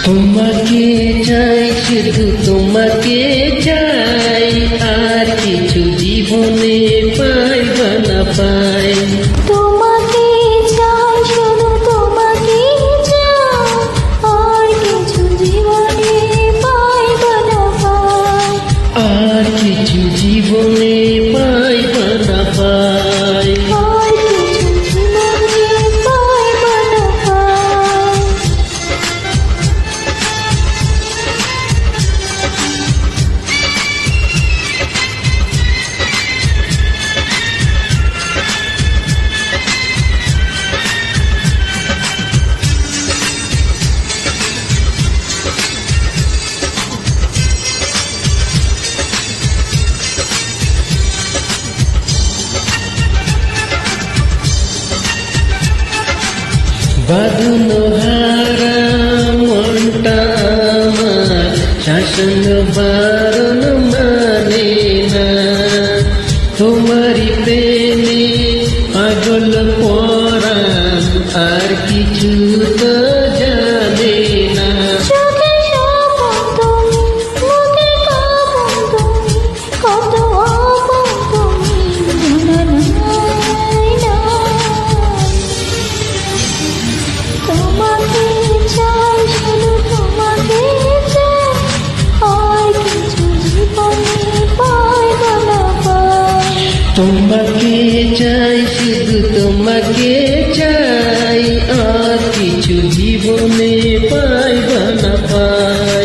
তোমাকে চাই, শুধু তোমাকে চাই, আর কিছু জীবনে পাইব না পাই। তোমাকে চাই, শুধু তোমাকে চাই, আর কিছু জীবনে পাইব না পাই। আর কিছু জীবনে পাইব না পাই। আর কিছু জীবনে পাইব না পাই। বাঁধন হারা মনটা আমার শাসন বারণ মানে না। তোমারই প্রেমে পাগল পরাণ, আর কিছু তো জানে না। চোখে স্বপন তুমি, মুখে কাঁপন তুমি, কত আপন তুমি, জানা নাই নাই। তোমাকে চাই, শুধু তোমাকে চাই, আর কিছু জীবনে পাইব না পাই। তোমাকে চাই, শুধু তোমাকে চাই, আর কিছু জীবনে পাইব না পাই।